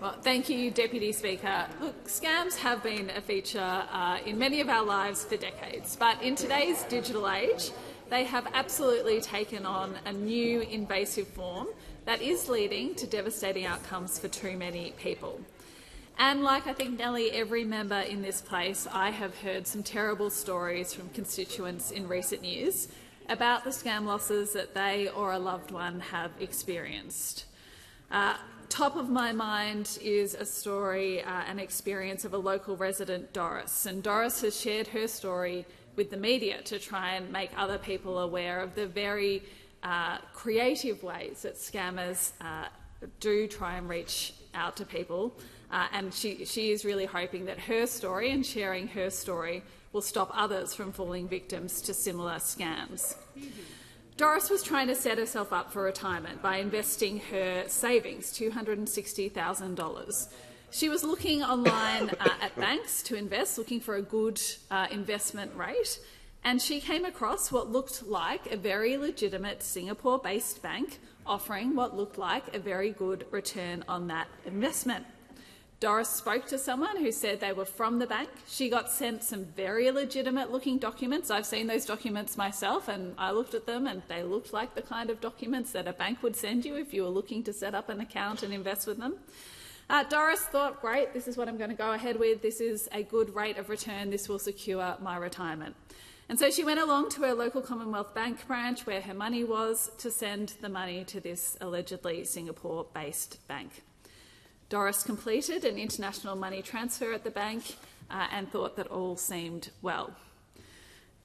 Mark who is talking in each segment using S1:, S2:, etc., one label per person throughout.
S1: Well, thank you, Deputy Speaker. Look, scams have been a feature in many of our lives for decades, but in today's digital age, they have absolutely taken on a new invasive form that is leading to devastating outcomes for too many people. And like I think nearly every member in this place, I have heard some terrible stories from constituents in recent years about the scam losses that they or a loved one have experienced. Top of my mind is a story, an experience of a local resident, Doris. And Doris has shared her story with the media to try and make other people aware of the very creative ways that scammers do try and reach out to people. And she is really hoping that her story and sharing her story will stop others from falling victims to similar scams. Doris was trying to set herself up for retirement by investing her savings, $260,000. She was looking online at banks to invest, looking for a good investment rate, and she came across what looked like a very legitimate Singapore-based bank offering what looked like a very good return on that investment. Doris spoke to someone who said they were from the bank. She got sent some very legitimate-looking documents. I've seen those documents myself, and I looked at them, and they looked like the kind of documents that a bank would send you if you were looking to set up an account and invest with them. Doris thought, great, this is what I'm going to go ahead with. This is a good rate of return. This will secure my retirement. And so she went along to her local Commonwealth Bank branch where her money was to send the money to this allegedly Singapore-based bank. Doris completed an international money transfer at the bank and thought that all seemed well.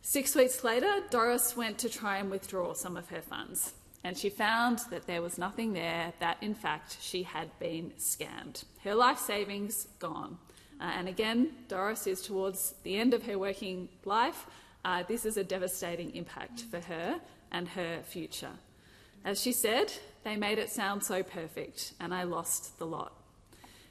S1: 6 weeks later, Doris went to try and withdraw some of her funds, and she found that there was nothing there, that in fact she had been scammed. Her life savings gone. And again, Doris is towards the end of her working life. This is a devastating impact for her and her future. As she said, they made it sound so perfect, and I lost the lot.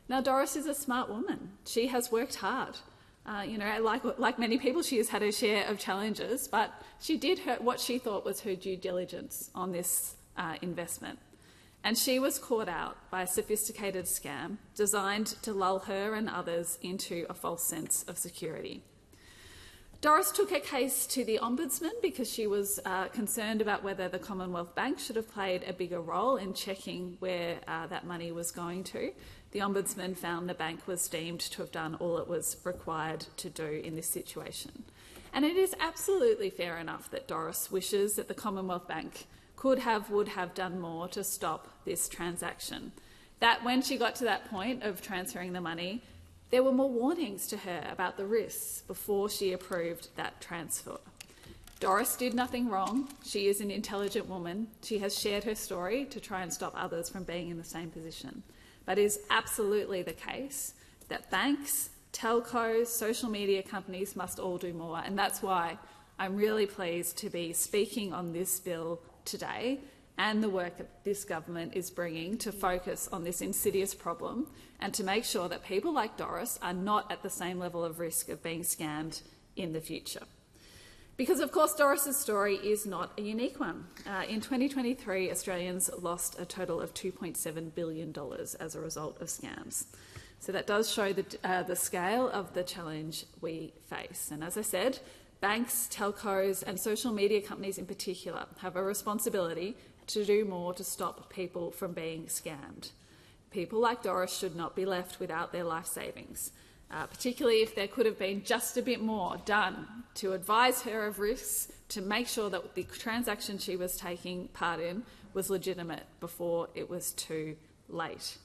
S1: Now, Doris is a smart woman. She has worked hard. Like many people, she has had her share of challenges, but she did what she thought was her due diligence on this investment. And she was caught out by a sophisticated scam designed to lull her and others into a false sense of security. Doris took her case to the Ombudsman because she was concerned about whether the Commonwealth Bank should have played a bigger role in checking where that money was going to. The Ombudsman found the bank was deemed to have done all it was required to do in this situation. And it is absolutely fair enough that Doris wishes that the Commonwealth Bank would have done more to stop this transaction. That when she got to that point of transferring the money, there were more warnings to her about the risks before she approved that transfer. Doris did nothing wrong. She is an intelligent woman. She has shared her story to try and stop others from being in the same position. But it is absolutely the case that banks, telcos, social media companies must all do more. And that's why I'm really pleased to be speaking on this bill today and the work that this government is bringing to focus on this insidious problem and to make sure that people like Doris are not at the same level of risk of being scammed in the future. Because, of course, Doris's story is not a unique one. In 2023, Australians lost a total of $2.7 billion as a result of scams. So that does show the scale of the challenge we face. And as I said, banks, telcos and social media companies in particular have a responsibility to do more to stop people from being scammed. People like Doris should not be left without their life savings. Particularly if there could have been just a bit more done to advise her of risks, to make sure that the transaction she was taking part in was legitimate before it was too late.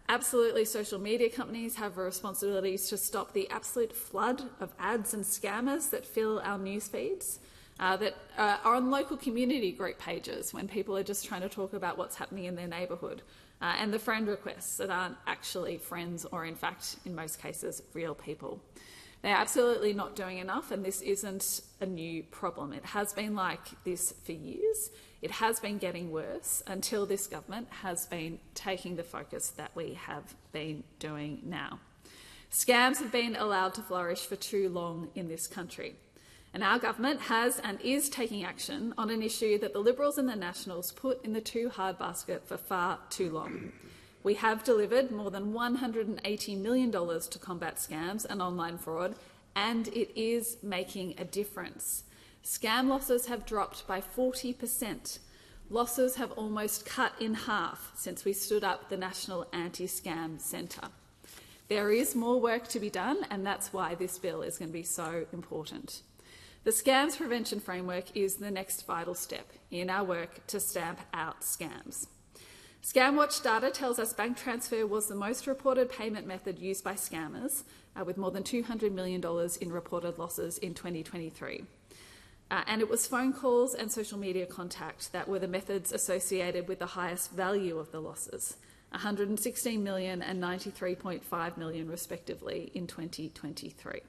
S1: Absolutely, social media companies have a responsibility to stop the absolute flood of ads and scammers that fill our news feeds, that are on local community group pages when people are just trying to talk about what's happening in their neighbourhood. And the friend requests that aren't actually friends or, in fact, in most cases, real people. They're absolutely not doing enough, and this isn't a new problem. It has been like this for years. It has been getting worse until this government has been taking the focus that we have been doing now. Scams have been allowed to flourish for too long in this country. And our government has and is taking action on an issue that the Liberals and the Nationals put in the too hard basket for far too long. We have delivered more than $180 million to combat scams and online fraud, and it is making a difference. Scam losses have dropped by 40%. Losses have almost cut in half since we stood up the National Anti-Scam Centre. There is more work to be done, and that's why this bill is going to be so important. The Scams Prevention Framework is the next vital step in our work to stamp out scams. ScamWatch data tells us bank transfer was the most reported payment method used by scammers, with more than $200 million in reported losses in 2023. And it was phone calls and social media contact that were the methods associated with the highest value of the losses, $116 million and $93.5 million respectively in 2023.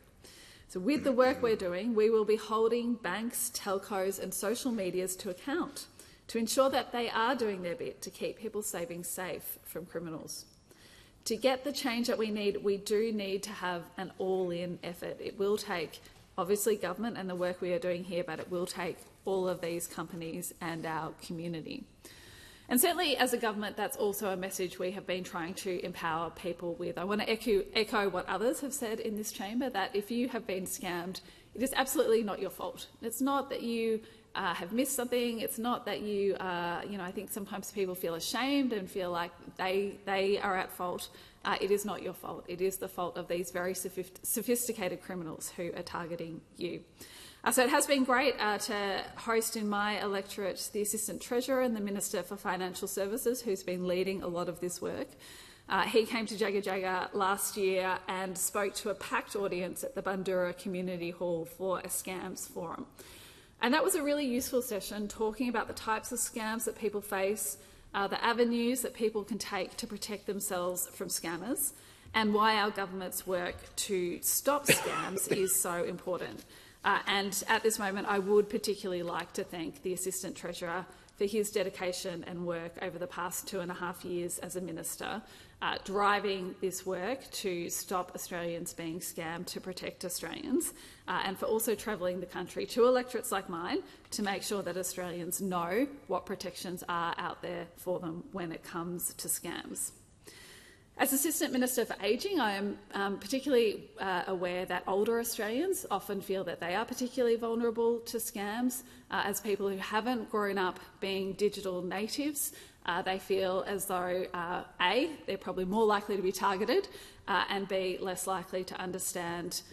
S1: So with the work we're doing, we will be holding banks, telcos and social medias to account to ensure that they are doing their bit to keep people's savings safe from criminals. To get the change that we do need to have an all-in effort. It will take, obviously, government and the work we are doing here, but it will take all of these companies and our community. And certainly as a government, that's also a message we have been trying to empower people with. I want to echo what others have said in this chamber, that if you have been scammed, it is absolutely not your fault. It's not that you have missed something. It's not that you, I think sometimes people feel ashamed and feel like they are at fault. It is not your fault. It is the fault of these very sophisticated criminals who are targeting you. So it has been great to host in my electorate the Assistant Treasurer and the Minister for Financial Services, who's been leading a lot of this work. He came to Jagga Jagga last year and spoke to a packed audience at the Bundoora Community Hall for a scams forum. And that was a really useful session, talking about the types of scams that people face, the avenues that people can take to protect themselves from scammers, and why our government's work to stop scams is so important. And at this moment, I would particularly like to thank the Assistant Treasurer for his dedication and work over the past 2.5 years as a minister, driving this work to stop Australians being scammed, to protect Australians, and for also travelling the country to electorates like mine to make sure that Australians know what protections are out there for them when it comes to scams. As Assistant Minister for Ageing, I am particularly aware that older Australians often feel that they are particularly vulnerable to scams. As people who haven't grown up being digital natives, they feel as though, A, they're probably more likely to be targeted, and B, less likely to understand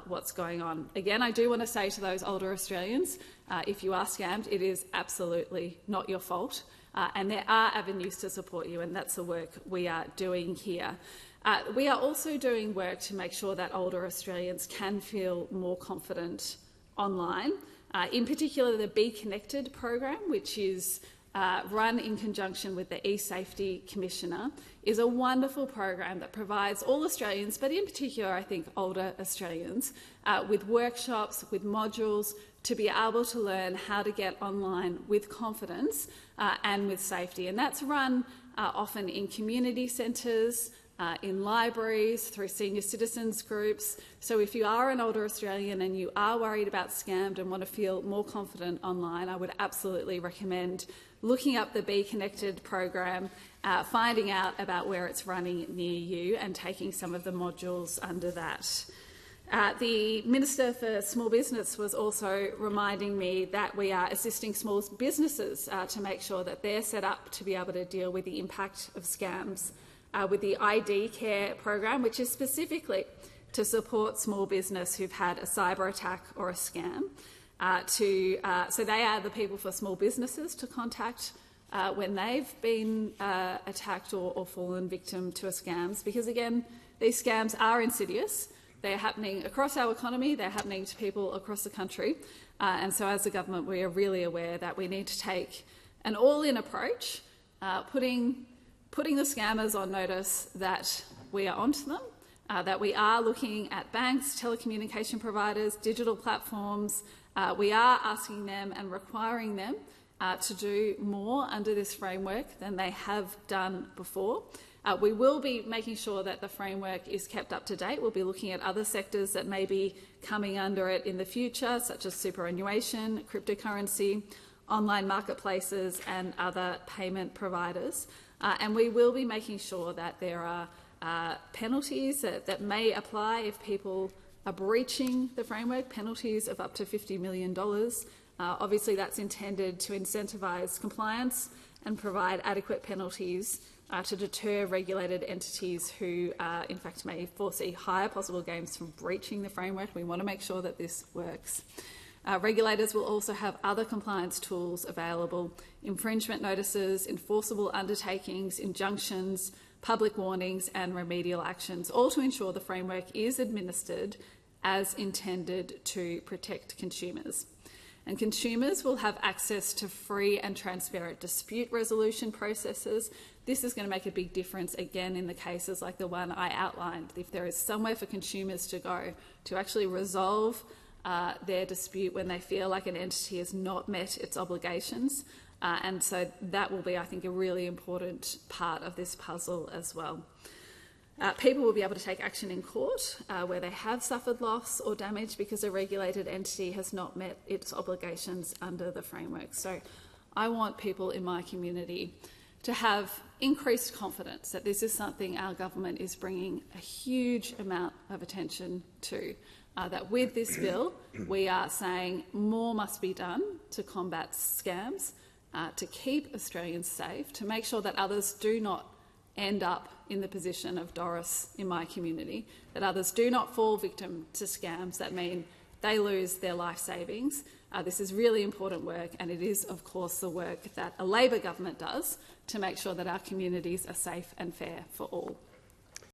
S1: what's going on. Again, I do want to say to those older Australians, if you are scammed, it is absolutely not your fault. And there are avenues to support you, and that's the work we are doing here. We are also doing work to make sure that older Australians can feel more confident online. In particular, the Be Connected program, which is run in conjunction with the eSafety Commissioner, is a wonderful program that provides all Australians, but in particular, I think, older Australians, with workshops, with modules, to be able to learn how to get online with confidence and with safety. And that's run often in community centres, in libraries, through senior citizens groups. So if you are an older Australian and you are worried about scammed and want to feel more confident online, I would absolutely recommend looking up the Be Connected program, finding out about where it's running near you and taking some of the modules under that. The Minister for Small Business was also reminding me that we are assisting small businesses to make sure that they're set up to be able to deal with the impact of scams with the ID Care program, which is specifically to support small business who've had a cyber attack or a scam. So they are the people for small businesses to contact when they've been attacked or fallen victim to a scams, because again, these scams are insidious. They're happening across our economy, they're happening to people across the country, and so as a government we are really aware that we need to take an all-in approach, putting the scammers on notice that we are onto them, that we are looking at banks, telecommunication providers, digital platforms. We are asking them and requiring them to do more under this framework than they have done before. We will be making sure that the framework is kept up to date. We'll be looking at other sectors that may be coming under it in the future, such as superannuation, cryptocurrency, online marketplaces and other payment providers. And we will be making sure that there are penalties that may apply if people are breaching the framework, penalties of up to $50 million. Obviously, that's intended to incentivise compliance and provide adequate penalties to deter regulated entities who, in fact, may foresee higher possible gains from breaching the framework. We want to make sure that this works. Regulators will also have other compliance tools available: infringement notices, enforceable undertakings, injunctions, public warnings and remedial actions, all to ensure the framework is administered as intended to protect consumers. And consumers will have access to free and transparent dispute resolution processes. This is going to make a big difference, again, in the cases like the one I outlined. If there is somewhere for consumers to go to actually resolve their dispute when they feel like an entity has not met its obligations. And so that will be, I think, a really important part of this puzzle as well. People will be able to take action in court where they have suffered loss or damage because a regulated entity has not met its obligations under the framework. So I want people in my community to have increased confidence that this is something our government is bringing a huge amount of attention to. That with this bill, we are saying more must be done to combat scams, to keep Australians safe, to make sure that others do not end up in the position of Doris in my community, that others do not fall victim to scams that mean they lose their life savings. This is really important work, and it is, of course, the work that a Labor government does to make sure that our communities are safe and fair for all.